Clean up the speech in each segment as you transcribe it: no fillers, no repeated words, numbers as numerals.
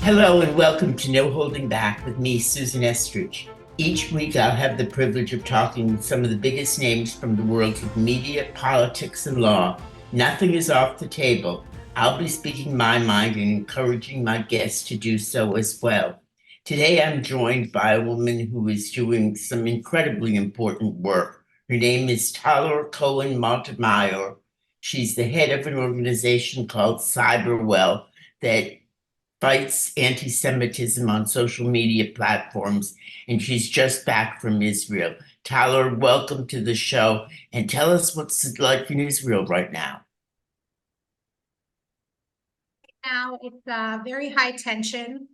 Hello and welcome to No Holding Back with me, Susan Estridge. Each week I'll have the privilege of talking with some of the biggest names from the worlds of media, politics, and law. Nothing is off the table. I'll be speaking my mind and encouraging my guests to do so as well. Today I'm joined by a woman who is doing some incredibly important work. Her name is Tal-Or Cohen Montemayor. She's the head of an organization called CyberWell that fights anti-Semitism on social media platforms, and she's just back from Israel. Tal-Or, welcome to the show, and tell us what's it like in Israel right now. Now it's very high tension.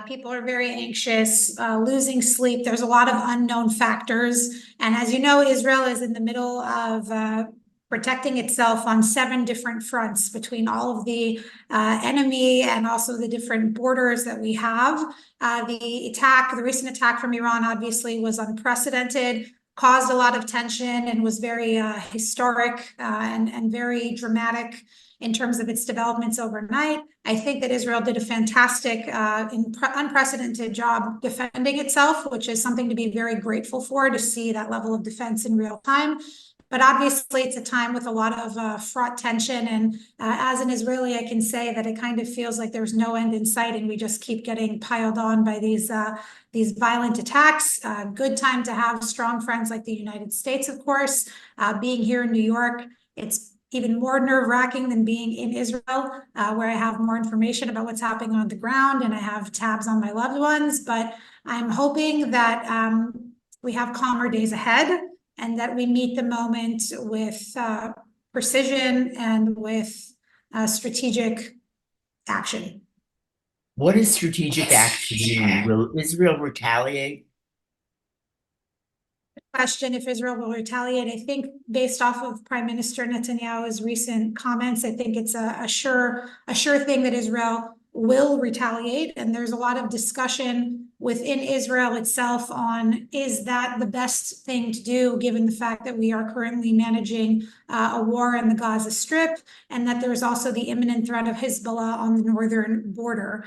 People are very anxious, losing sleep. There's a lot of unknown factors. And as you know, Israel is in the middle of protecting itself on 7 different fronts between all of the enemy and also the different borders that we have. The recent attack from Iran obviously was unprecedented, caused a lot of tension, and was very historic and very dramatic in terms of its developments overnight. I think that Israel did a fantastic, unprecedented job defending itself, which is something to be very grateful for, to see that level of defense in real time. But obviously, it's a time with a lot of fraught tension. And as an Israeli, I can say that it kind of feels like there's no end in sight, and we just keep getting piled on by these violent attacks. Good time to have strong friends like the United States, of course. Being here in New York, it's even more nerve-wracking than being in Israel, where I have more information about what's happening on the ground and I have tabs on my loved ones. But I'm hoping that we have calmer days ahead and that we meet the moment with precision and with strategic action. What is strategic action mean? Will Israel retaliate? Question if Israel will retaliate. I think based off of Prime Minister Netanyahu's recent comments, I think it's a sure thing that Israel will retaliate. And there's a lot of discussion within Israel itself on, is that the best thing to do, given the fact that we are currently managing a war in the Gaza Strip, and that there's also the imminent threat of Hezbollah on the northern border.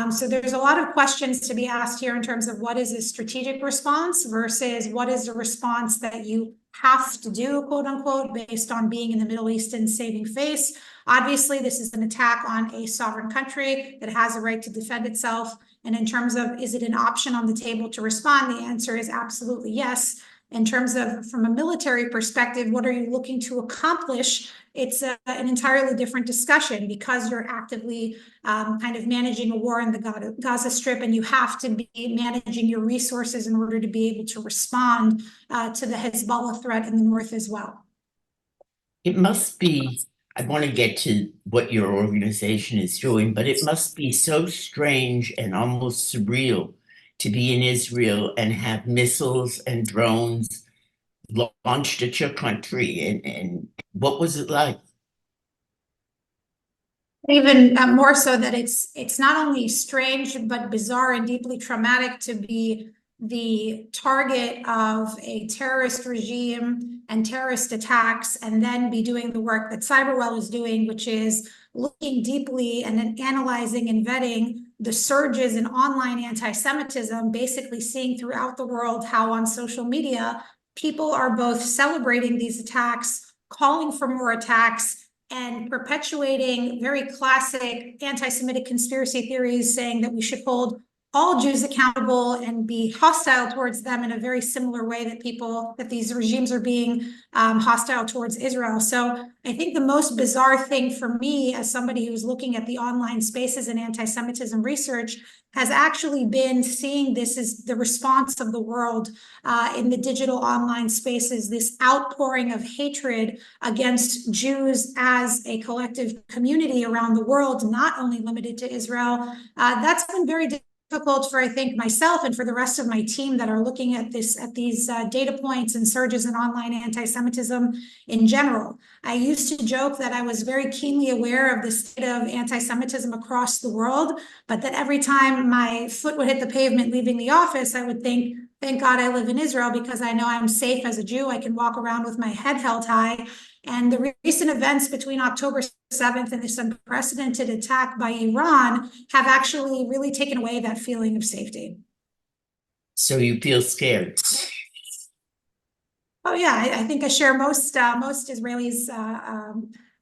So there's a lot of questions to be asked here in terms of what is a strategic response versus what is a response that you have to do, quote unquote, based on being in the Middle East and saving face. Obviously, this is an attack on a sovereign country that has a right to defend itself. And in terms of, is it an option on the table to respond? The answer is absolutely yes. In terms of, from a military perspective, what are you looking to accomplish? It's an entirely different discussion, because you're actively kind of managing a war in the Gaza Strip, and you have to be managing your resources in order to be able to respond to the Hezbollah threat in the north as well. It must be, I want to get to what your organization is doing, but it must be so strange and almost surreal to be in Israel and have missiles and drones launched at your country. And what was it like? Even more so that it's not only strange, but bizarre and deeply traumatic to be the target of a terrorist regime and terrorist attacks, and then be doing the work that CyberWell is doing, which is looking deeply and then analyzing and vetting the surges in online anti-Semitism, basically seeing throughout the world how on social media people are both celebrating these attacks, calling for more attacks, and perpetuating very classic anti-Semitic conspiracy theories, saying that we should hold all Jews accountable and be hostile towards them in a very similar way that these regimes are being hostile towards Israel. So I think the most bizarre thing for me, as somebody who's looking at the online spaces and anti-Semitism research, has actually been seeing this as the response of the world in the digital online spaces, this outpouring of hatred against Jews as a collective community around the world, not only limited to Israel. That's been very difficult for, I think, myself and for the rest of my team that are looking at these data points and surges in online anti-Semitism in general. I used to joke that I was very keenly aware of the state of anti-Semitism across the world, but that every time my foot would hit the pavement leaving the office, I would think, thank God I live in Israel, because I know I'm safe as a Jew. I can walk around with my head held high. And the recent events between October 7th and this unprecedented attack by Iran have actually really taken away that feeling of safety. So you feel scared? Oh yeah, I think I share most Israelis'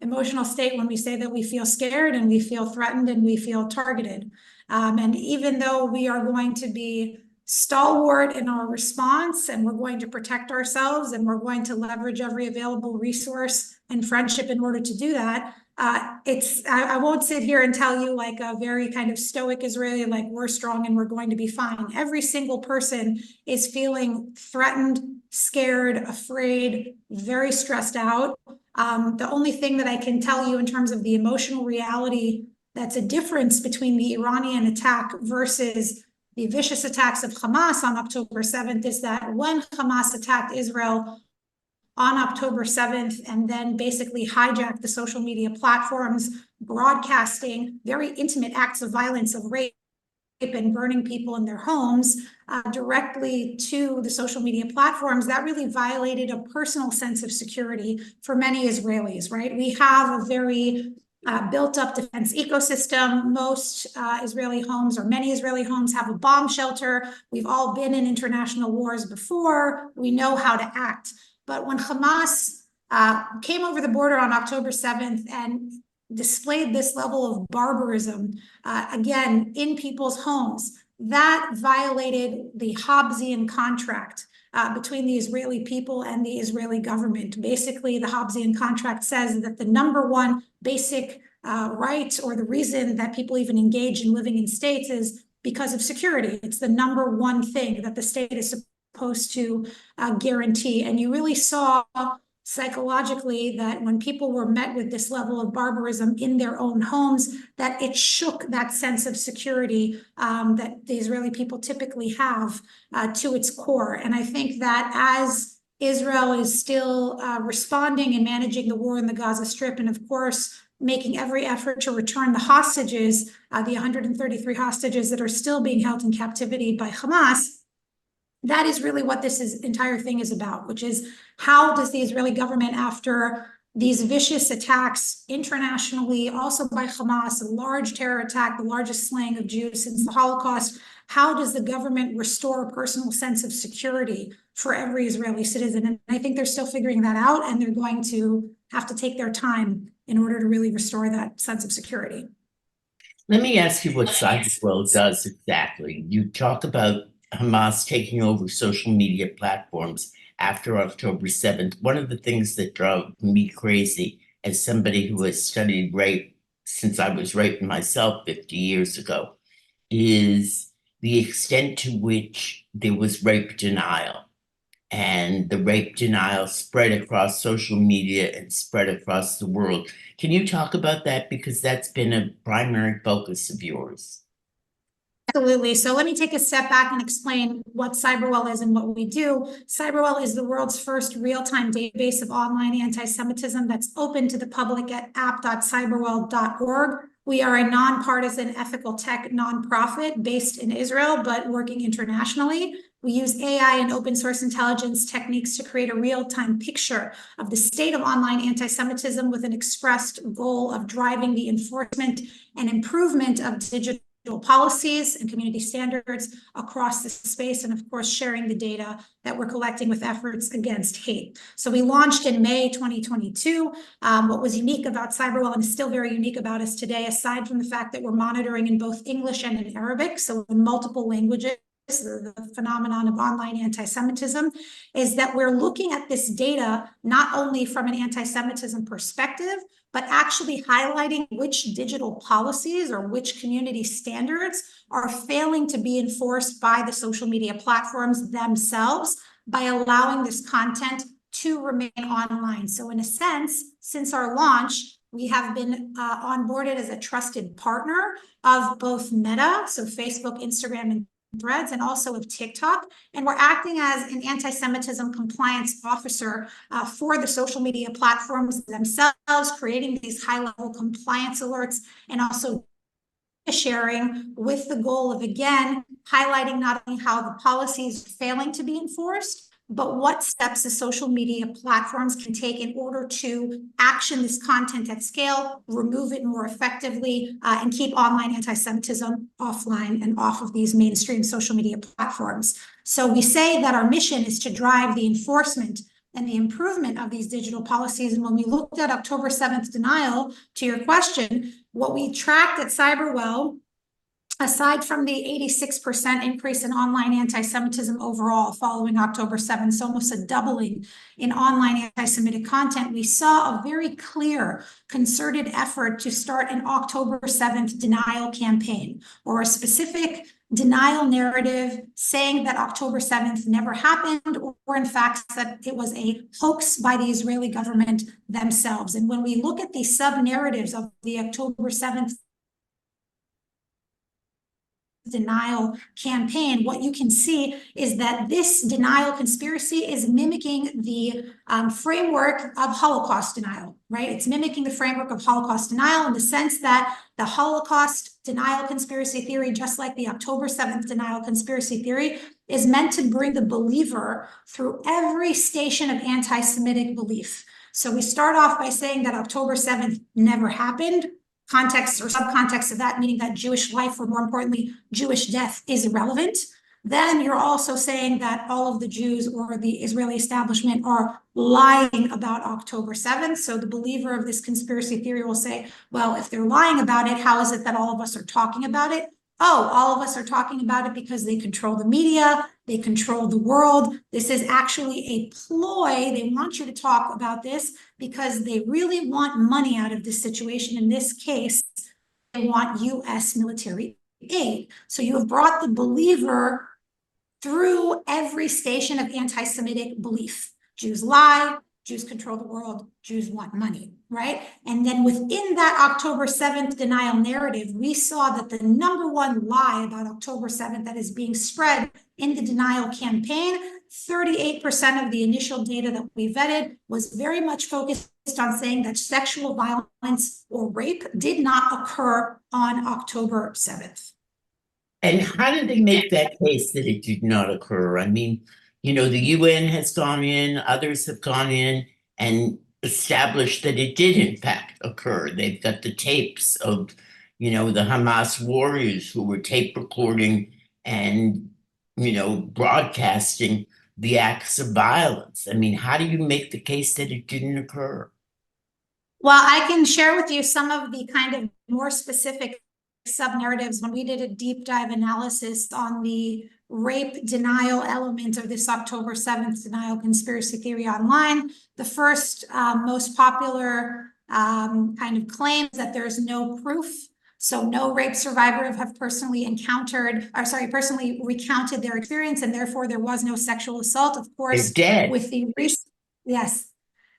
emotional state when we say that we feel scared and we feel threatened and we feel targeted. And even though we are going to be stalwart in our response and we're going to protect ourselves and we're going to leverage every available resource and friendship in order to do that, I won't sit here and tell you like a very kind of stoic Israeli, like we're strong and we're going to be fine. Every single person is feeling threatened, scared, afraid, very stressed out. The only thing that I can tell you in terms of the emotional reality that's a difference between the Iranian attack versus the vicious attacks of Hamas on October 7th is that when Hamas attacked Israel on October 7th and then basically hijacked the social media platforms, broadcasting very intimate acts of violence, of rape and burning people in their homes directly to the social media platforms, that really violated a personal sense of security for many Israelis, right? We have a very built up defense ecosystem. Most Israeli homes, or many Israeli homes, have a bomb shelter. We've all been in international wars before. We know how to act. But when Hamas came over the border on October 7th and displayed this level of barbarism, again, in people's homes, that violated the Hobbesian contract between the Israeli people and the Israeli government. Basically, the Hobbesian contract says that the number one basic right, or the reason that people even engage in living in states, is because of security. It's the number one thing that the state is supposed to guarantee. And you really saw psychologically that when people were met with this level of barbarism in their own homes, that it shook that sense of security that the Israeli people typically have to its core. And I think that as Israel is still responding and managing the war in the Gaza Strip, and of course making every effort to return the hostages, the 133 hostages that are still being held in captivity by Hamas, that is really what entire thing is about, which is how does the Israeli government, after these vicious attacks internationally, also by Hamas, a large terror attack, the largest slaying of Jews since the Holocaust, how does the government restore a personal sense of security for every Israeli citizen? And I think they're still figuring that out, and they're going to have to take their time in order to really restore that sense of security. Let me ask you what CyberWell does exactly. You talk about Hamas taking over social media platforms after October 7th. One of the things that drove me crazy, as somebody who has studied rape since I was raped myself 50 years ago, is the extent to which there was rape denial. And the rape denial spread across social media and spread across the world. Can you talk about that? Because that's been a primary focus of yours. Absolutely. So let me take a step back and explain what CyberWell is and what we do. CyberWell is the world's first real-time database of online anti-Semitism that's open to the public at app.cyberwell.org. We are a nonpartisan ethical tech nonprofit based in Israel, but working internationally. We use AI and open source intelligence techniques to create a real-time picture of the state of online anti-Semitism with an expressed goal of driving the enforcement and improvement of digital policies and community standards across the space, and of course sharing the data that we're collecting with efforts against hate. So we launched in May 2022. What was unique about CyberWell, and is still very unique about us today, aside from the fact that we're monitoring in both English and in Arabic, so in multiple languages, the phenomenon of online anti-Semitism, is that we're looking at this data not only from an anti-Semitism perspective, but actually highlighting which digital policies or which community standards are failing to be enforced by the social media platforms themselves by allowing this content to remain online. So in a sense, since our launch, we have been onboarded as a trusted partner of both Meta, so Facebook, Instagram, and Threads, and also of TikTok. And we're acting as an anti-Semitism compliance officer for the social media platforms themselves, creating these high-level compliance alerts and also sharing, with the goal of, again, highlighting not only how the policies are failing to be enforced, but what steps the social media platforms can take in order to action this content at scale, remove it more effectively, and keep online anti-Semitism offline and off of these mainstream social media platforms. So we say that our mission is to drive the enforcement and the improvement of these digital policies. And when we looked at October 7th denial, to your question, what we tracked at CyberWell, aside from the 86% increase in online anti-Semitism overall following October 7th, so almost a doubling in online anti-Semitic content, we saw a very clear concerted effort to start an October 7th denial campaign, or a specific denial narrative saying that October 7th never happened, or in fact that it was a hoax by the Israeli government themselves. And when we look at the sub-narratives of the October 7th denial campaign, what you can see is that this denial conspiracy is mimicking the framework of Holocaust denial, right? It's mimicking the framework of Holocaust denial in the sense that the Holocaust denial conspiracy theory, just like the October 7th denial conspiracy theory, is meant to bring the believer through every station of anti-Semitic belief. So we start off by saying that October 7th never happened. Context or subcontext of that, meaning that Jewish life, or more importantly, Jewish death, is irrelevant. Then you're also saying that all of the Jews or the Israeli establishment are lying about October 7th. So the believer of this conspiracy theory will say, well, if they're lying about it, how is it that all of us are talking about it? Oh, all of us are talking about it because they control the media, they control the world. This is actually a ploy. They want you to talk about this because they really want money out of this situation. In this case, they want US military aid. So you have brought the believer through every station of anti-Semitic belief. Jews lie, Jews control the world, Jews want money, right? And then within that October 7th denial narrative, we saw that the number one lie about October 7th that is being spread in the denial campaign, 38% of the initial data that we vetted was very much focused on saying that sexual violence or rape did not occur on October 7th. And how did they make that case that it did not occur? I mean, you know, the UN has gone in, others have gone in and established that it did in fact occur. They've got the tapes of, you know, the Hamas warriors who were tape recording and, you know, broadcasting the acts of violence. I mean, how do you make the case that it didn't occur? Well, I can share with you some of the kind of more specific sub-narratives when we did a deep dive analysis on the rape denial element of this October 7th denial conspiracy theory online. The first most popular kind of claims that there's no proof. So no rape survivor have personally recounted their experience, and therefore there was no sexual assault. Of course, They're dead. with the yes.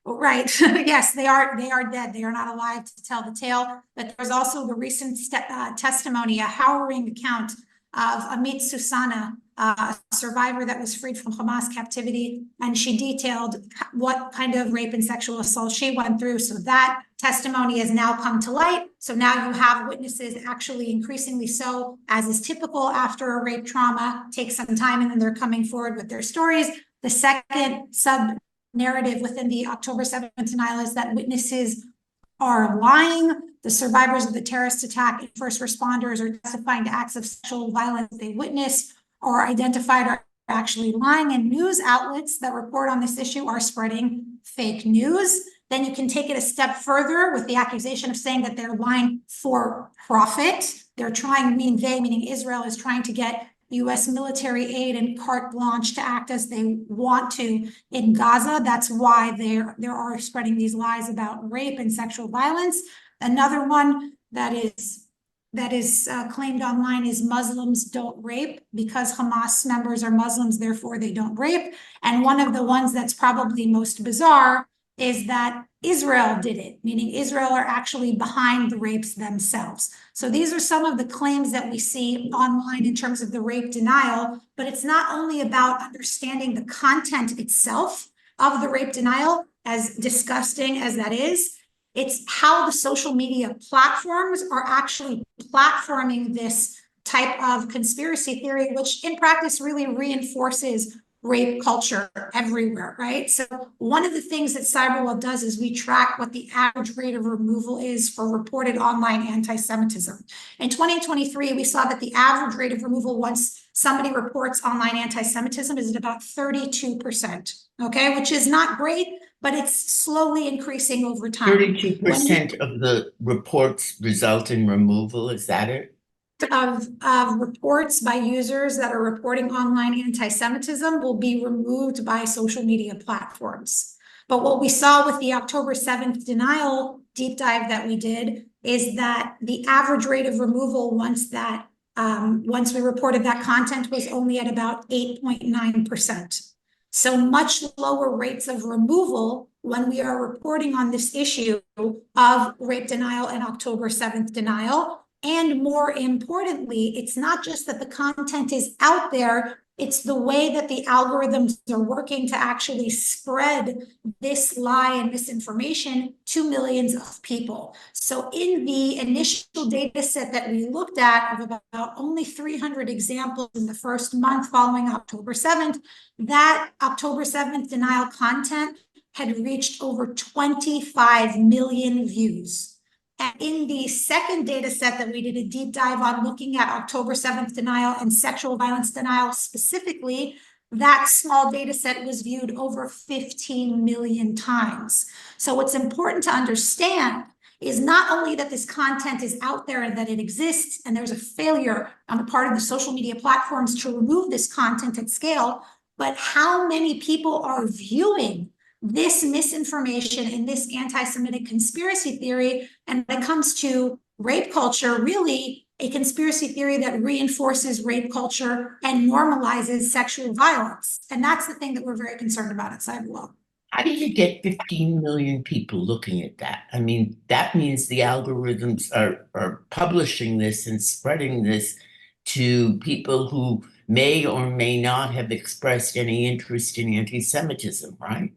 Right. Yes, they are dead. They are not alive to tell the tale. But there's also the recent testimony, a harrowing account of Amit Susana, a survivor that was freed from Hamas captivity. And she detailed what kind of rape and sexual assault she went through. So that testimony has now come to light. So now you have witnesses, actually increasingly so, as is typical after a rape trauma, takes some time and then they're coming forward with their stories. The second narrative within the October 7th denial is that witnesses are lying. The survivors of the terrorist attack and first responders are testifying to acts of sexual violence they witnessed or identified are actually lying, and news outlets that report on this issue are spreading fake news. Then you can take it a step further with the accusation of saying that they're lying for profit. They're trying, meaning Israel is trying to get US military aid and carte blanche to act as they want to in Gaza. That's why they are spreading these lies about rape and sexual violence. Another one that is claimed online is Muslims don't rape because Hamas members are Muslims, therefore they don't rape. And one of the ones that's probably most bizarre is that Israel did it, meaning Israel are actually behind the rapes themselves. So these are some of the claims that we see online in terms of the rape denial, but it's not only about understanding the content itself of the rape denial, as disgusting as that is, it's how the social media platforms are actually platforming this type of conspiracy theory, which in practice really reinforces rape culture everywhere, right? So one of the things that CyberWell does is we track what the average rate of removal is for reported online anti-Semitism. In 2023, we saw that the average rate of removal once somebody reports online anti-Semitism is at about 32%, okay? Which is not great, but it's slowly increasing over time. 32% of the reports result in removal, is that it? Of reports by users that are reporting online anti-Semitism will be removed by social media platforms. But what we saw with the October 7th denial deep dive that we did is that the average rate of removal once we reported that content was only at about 8.9%. So much lower rates of removal when we are reporting on this issue of rape denial and October 7th denial. And more importantly, it's not just that the content is out there, it's the way that the algorithms are working to actually spread this lie and misinformation to millions of people. So in the initial data set that we looked at of about only 300 examples in the first month following October 7th, that October 7th denial content had reached over 25 million views. And in the second data set that we did a deep dive on looking at October 7th denial and sexual violence denial specifically, that small data set was viewed over 15 million times. So what's important to understand is not only that this content is out there and that it exists, and there's a failure on the part of the social media platforms to remove this content at scale, but how many people are viewing this misinformation and this anti-Semitic conspiracy theory. And when it comes to rape culture, really a conspiracy theory that reinforces rape culture and normalizes sexual violence. And that's the thing that we're very concerned about at CyberWell. How do you get 15 million people looking at that? I mean, that means the algorithms are publishing this and spreading this to people who may or may not have expressed any interest in anti-Semitism, right?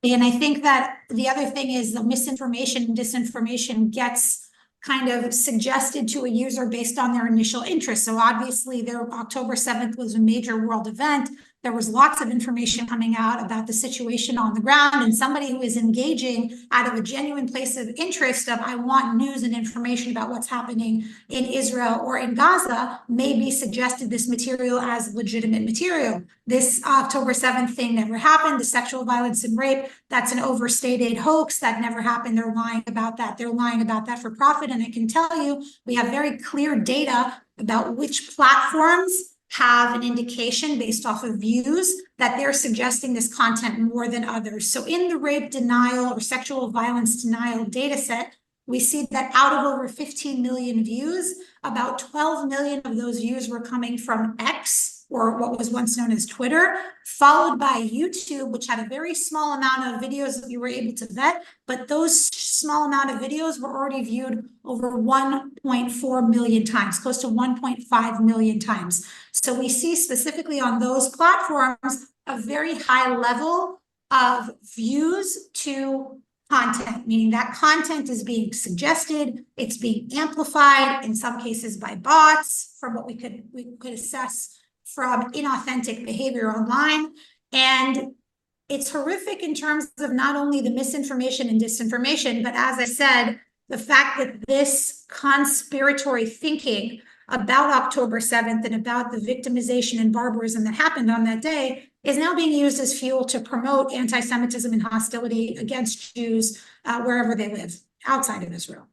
And I think that the other thing is the misinformation and disinformation gets kind of suggested to a user based on their initial interest. So obviously their October 7th was a major world event. There was lots of information coming out about the situation on the ground, and somebody who is engaging out of a genuine place of interest of I want news and information about what's happening in Israel or in Gaza may be suggested this material as legitimate material. This October 7th thing never happened. The sexual violence and rape, that's an overstated hoax. That never happened. They're lying about that. They're lying about that for profit. And I can tell you, we have very clear data about which platforms have an indication based off of views that they're suggesting this content more than others. So in the rape denial or sexual violence denial data set, we see that out of over 15 million views, about 12 million of those views were coming from X, or what was once known as Twitter, followed by YouTube, which had a very small amount of videos that we were able to vet, but those small amount of videos were already viewed over 1.4 million times, close to 1.5 million times. So we see specifically on those platforms a very high level of views to content, meaning that content is being suggested, it's being amplified, in some cases by bots, from what we could assess from inauthentic behavior online. And it's horrific in terms of not only the misinformation and disinformation, but as I said, the fact that this conspiratory thinking about October 7th and about the victimization and barbarism that happened on that day is now being used as fuel to promote anti-Semitism and hostility against Jews wherever they live, outside of Israel.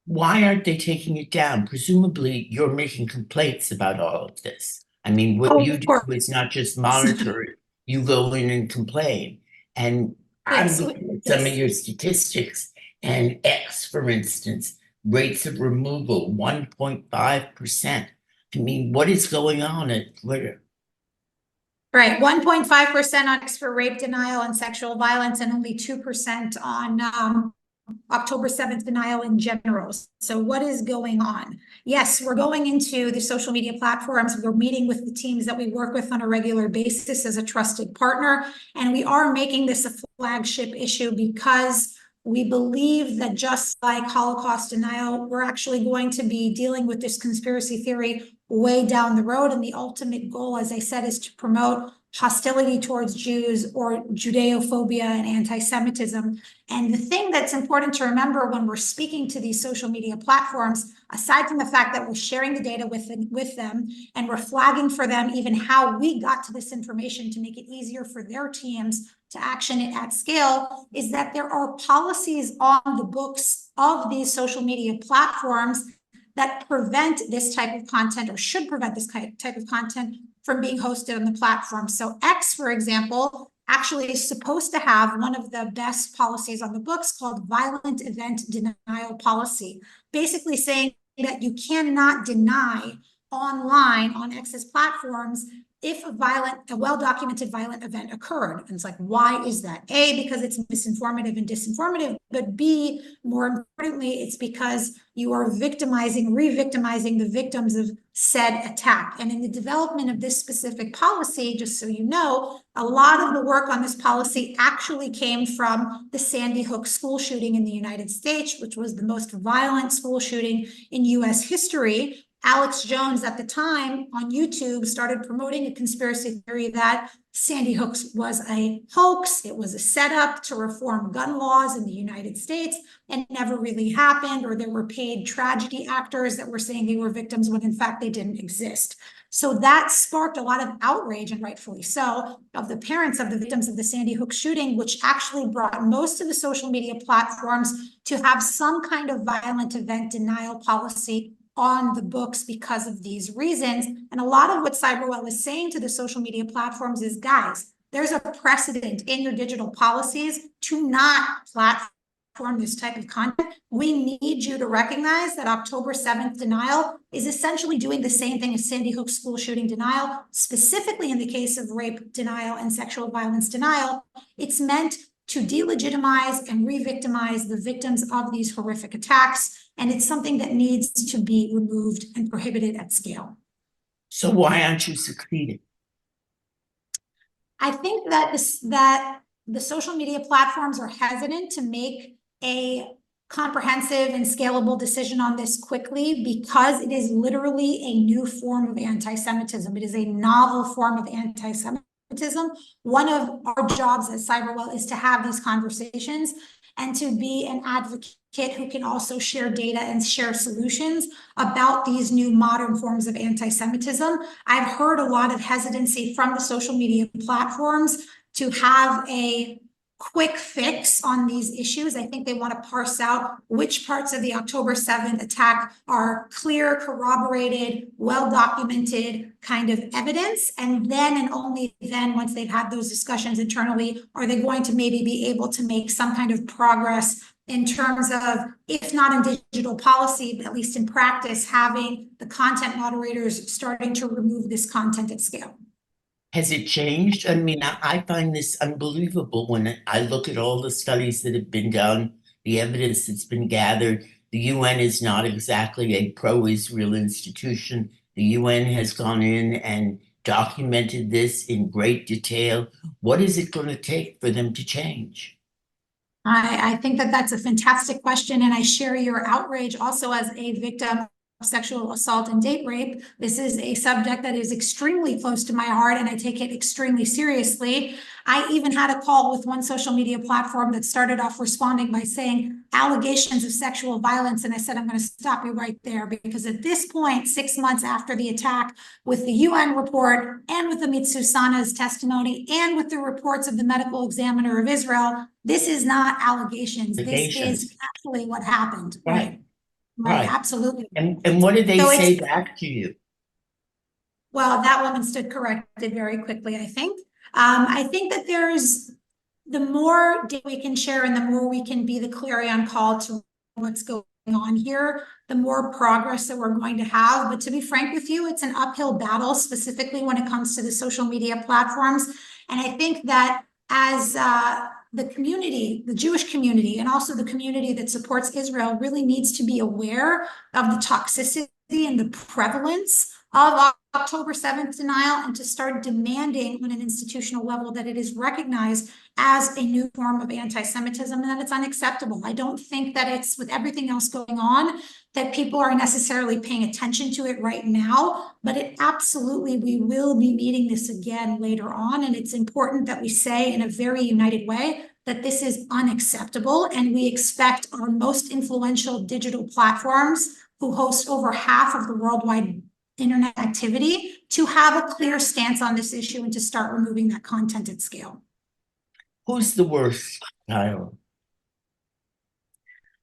Why aren't they taking it down? Presumably, you're making complaints about all of this. I mean, what you do is not just monitor it, you go in and complain. And I'm looking at some of your statistics, and X, for instance, rates of removal, 1.5%. I mean, what is going on at Twitter? Right, 1.5% on X for rape denial and sexual violence, and only 2% on October 7th denial in general. So what is going on? Yes, we're going into the social media platforms. We're meeting with the teams that we work with on a regular basis as a trusted partner. And we are making this a flagship issue because we believe that just like Holocaust denial, we're actually going to be dealing with this conspiracy theory way down the road. And the ultimate goal, as I said, is to promote hostility towards Jews or Judeophobia and anti-Semitism. And the thing that's important to remember when we're speaking to these social media platforms, aside from the fact that we're sharing the data with them and we're flagging for them even how we got to this information to make it easier for their teams to action it at scale, is that there are policies on the books of these social media platforms that prevent this type of content, or should prevent this type of content from being hosted on the platform. So X, for example, actually is supposed to have one of the best policies on the books called violent event denial policy, basically saying that you cannot deny online on X's platforms if a well-documented violent event occurred. And it's like, why is that? A, because it's misinformative and disinformative, but B, more importantly, it's because you are re-victimizing the victims of said attack. And in the development of this specific policy, just so you know, a lot of the work on this policy actually came from the Sandy Hook school shooting in the United States, which was the most violent school shooting in US history. Alex Jones at the time on YouTube started promoting a conspiracy theory that Sandy Hook was a hoax. It was a setup to reform gun laws in the United States, and it never really happened, or there were paid tragedy actors that were saying they were victims when in fact they didn't exist. So that sparked a lot of outrage, and rightfully so, of the parents of the victims of the Sandy Hook shooting, which actually brought most of the social media platforms to have some kind of violent event denial policy on the books because of these reasons. And a lot of what CyberWell is saying to the social media platforms is, guys, there's a precedent in your digital policies to not platform this type of content. We need you to recognize that October 7th denial is essentially doing the same thing as Sandy Hook school shooting denial, specifically in the case of rape denial and sexual violence denial. It's meant to delegitimize and re-victimize the victims of these horrific attacks. And it's something that needs to be removed and prohibited at scale. So why aren't you succeeding? I think that that the social media platforms are hesitant to make a comprehensive and scalable decision on this quickly because it is literally a new form of anti-Semitism. It is a novel form of anti-Semitism. One of our jobs at CyberWell is to have these conversations and to be an advocate who can also share data and share solutions about these new modern forms of anti-Semitism. I've heard a lot of hesitancy from the social media platforms to have a quick fix on these issues. I think they want to parse out which parts of the October 7th attack are clear, corroborated, well-documented kind of evidence. And then, and only then, once they've had those discussions internally, are they going to maybe be able to make some kind of progress in terms of, if not in digital policy, but at least in practice, having the content moderators starting to remove this content at scale. Has it changed? I mean, I find this unbelievable when I look at all the studies that have been done, the evidence that's been gathered. The UN is not exactly a pro-Israel institution. The UN has gone in and documented this in great detail. What is it going to take for them to change? I think that that's a fantastic question, and I share your outrage also as a victim sexual assault and date rape. This is a subject that is extremely close to my heart, and I take it extremely seriously. I even had a call with one social media platform that started off responding by saying allegations of sexual violence. And I said, I'm going to stop you right there, because at this point, 6 months after the attack, with the UN report and with Amit Susana's testimony and with the reports of the medical examiner of Israel, this is not allegations. This is actually what happened. Right. Right, absolutely. And what did they say back to you? Well, that woman stood corrected very quickly, I think. I think that there's, the more data we can share and the more we can be the clarion call to what's going on here, the more progress that we're going to have. But to be frank with you, it's an uphill battle, specifically when it comes to the social media platforms. And I think that as the community, the Jewish community, and also the community that supports Israel really needs to be aware of the toxicity and the prevalence of October 7th denial and to start demanding on an institutional level that it is recognized as a new form of anti-Semitism and that it's unacceptable. I don't think that it's, with everything else going on, that people are necessarily paying attention to it right now, but it absolutely, we will be meeting this again later on. And it's important that we say in a very united way that this is unacceptable. And we expect our most influential digital platforms, who host over half of the worldwide internet activity, to have a clear stance on this issue and to start removing that content at scale. Who's the worst, Tyler?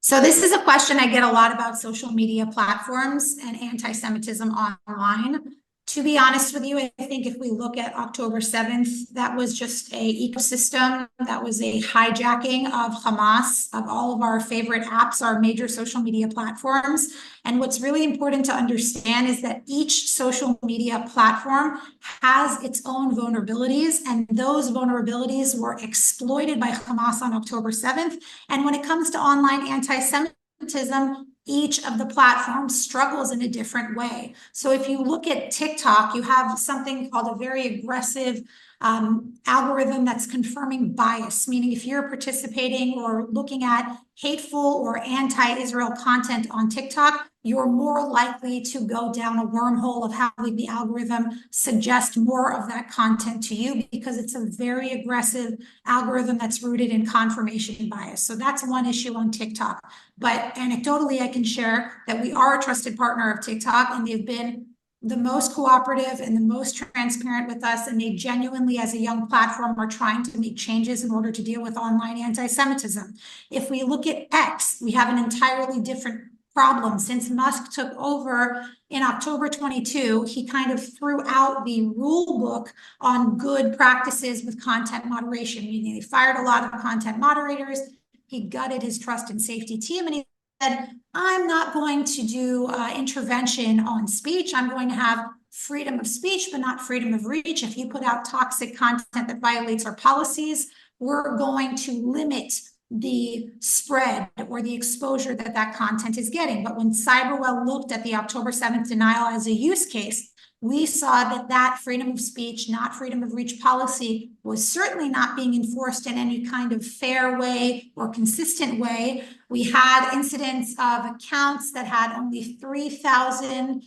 So this is a question I get a lot about social media platforms and anti-Semitism online. To be honest with you, I think if we look at October 7th, that was just an ecosystem, that was a hijacking of Hamas, of all of our favorite apps, our major social media platforms. And what's really important to understand is that each social media platform has its own vulnerabilities, and those vulnerabilities were exploited by Hamas on October 7th. And when it comes to online anti-Semitism, each of the platforms struggles in a different way. So if you look at TikTok, you have something called a very aggressive algorithm that's confirming bias, meaning if you're participating or looking at hateful or anti-Israel content on TikTok, you're more likely to go down a wormhole of having the algorithm suggest more of that content to you, because it's a very aggressive algorithm that's rooted in confirmation bias. So that's one issue on TikTok. But anecdotally, I can share that we are a trusted partner of TikTok, and they've been the most cooperative and the most transparent with us, and they genuinely, as a young platform, are trying to make changes in order to deal with online anti-Semitism. If we look at X, we have an entirely different problem. Since Musk took over in October 22, he kind of threw out the rule book on good practices with content moderation, meaning he fired a lot of content moderators, he gutted his trust and safety team, and he said, I'm not going to do intervention on speech. I'm going to have freedom of speech, but not freedom of reach. If you put out toxic content that violates our policies, we're going to limit the spread or the exposure that that content is getting. But when CyberWell looked at the October 7th denial as a use case, we saw that that freedom of speech, not freedom of reach policy was certainly not being enforced in any kind of fair way or consistent way. We had incidents of accounts that had only 3,000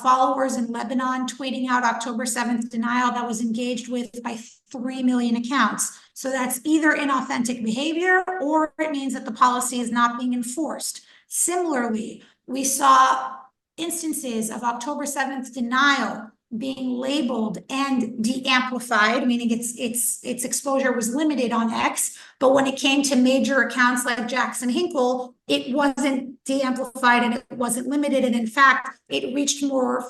followers in Lebanon tweeting out October 7th denial that was engaged with by 3 million accounts. So that's either inauthentic behavior or it means that the policy is not being enforced. Similarly, we saw instances of October 7th denial being labeled and de-amplified, meaning its exposure was limited on X, but when it came to major accounts like Jackson Hinkle, it wasn't de-amplified and it wasn't limited, and in fact, it reached more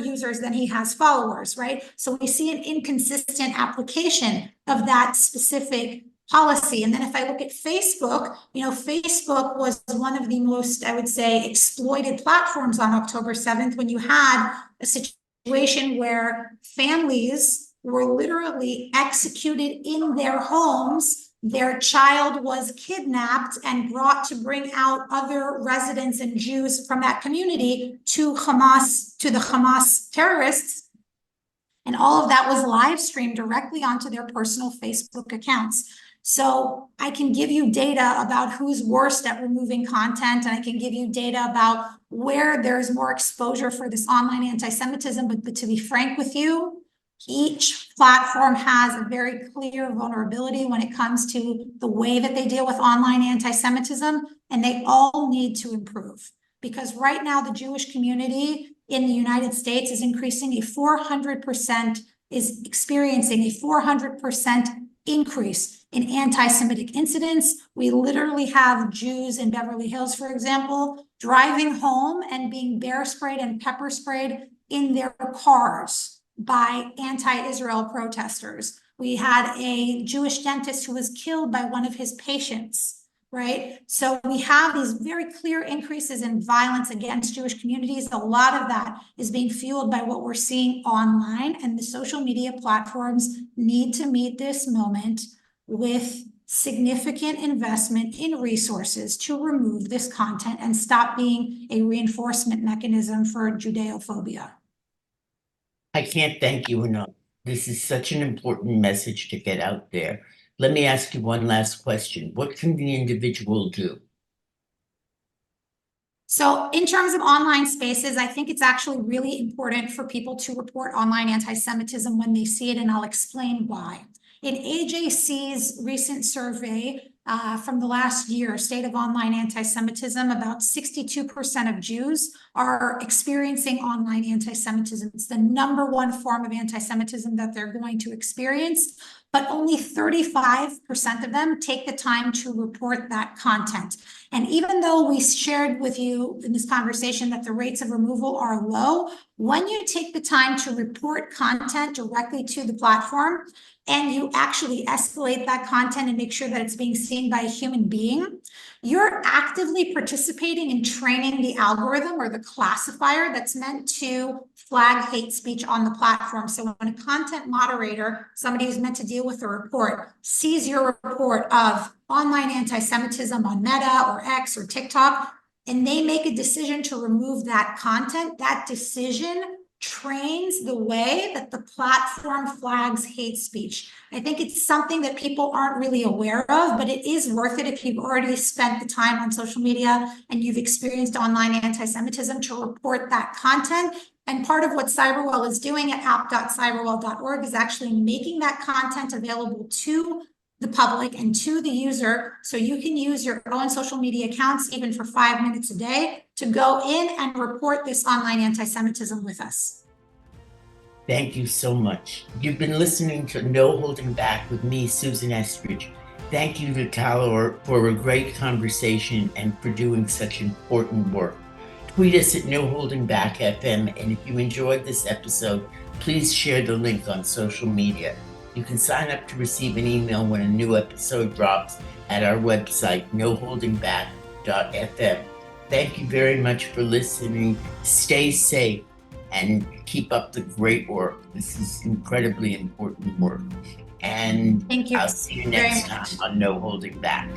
users than he has followers, right? So we see an inconsistent application of that specific policy. And then if I look at Facebook, Facebook was one of the most, I would say, exploited platforms on October 7th, when you had a situation where families were literally executed in their homes. Their child was kidnapped and brought to bring out other residents and Jews from that community to Hamas, to the Hamas terrorists. And all of that was live streamed directly onto their personal Facebook accounts. So I can give you data about who's worst at removing content, and I can give you data about where there's more exposure for this online anti-Semitism. But to be frank with you, each platform has a very clear vulnerability when it comes to the way that they deal with online anti-Semitism, and they all need to improve. Because right now, the Jewish community in the United States is experiencing a 400% increase in anti-Semitic incidents. We literally have Jews in Beverly Hills, for example, driving home and being bear sprayed and pepper sprayed in their cars by anti-Israel protesters. We had a Jewish dentist who was killed by one of his patients, right? So we have these very clear increases in violence against Jewish communities. A lot of that is being fueled by what we're seeing online, and the social media platforms need to meet this moment with significant investment in resources to remove this content and stop being a reinforcement mechanism for Judeophobia. I can't thank you enough. This is such an important message to get out there. Let me ask you one last question. What can the individual do? So in terms of online spaces, I think it's actually really important for people to report online anti-Semitism when they see it, and I'll explain why. In AJC's recent survey from the last year, State of Online Anti-Semitism, about 62% of Jews are experiencing online anti-Semitism. It's the #1 form of anti-Semitism that they're going to experience, but only 35% of them take the time to report that content. And even though we shared with you in this conversation that the rates of removal are low, when you take the time to report content directly to the platform, and you actually escalate that content and make sure that it's being seen by a human being, you're actively participating in training the algorithm or the classifier that's meant to flag hate speech on the platform. So when a content moderator, somebody who's meant to deal with a report, sees your report of online anti-Semitism on Meta or X or TikTok, and they make a decision to remove that content, that decision trains the way that the platform flags hate speech. I think it's something that people aren't really aware of, but it is worth it if you've already spent the time on social media and you've experienced online anti-Semitism to report that content. And part of what CyberWell is doing at app.cyberwell.org is actually making that content available to the public and to the user, so you can use your own social media accounts, even for 5 minutes a day, to go in and report this online anti-Semitism with us. Thank you so much. You've been listening to No Holding Back with me, Susan Estridge. Thank you to Tal-Or for a great conversation and for doing such important work. Tweet us at No Holding Back FM, and if you enjoyed this episode, please share the link on social media. You can sign up to receive an email when a new episode drops at our website, noholdingback.fm. Thank you very much for listening. Stay safe and keep up the great work. This is incredibly important work. And Thank you. I'll see you next time on No Holding Back.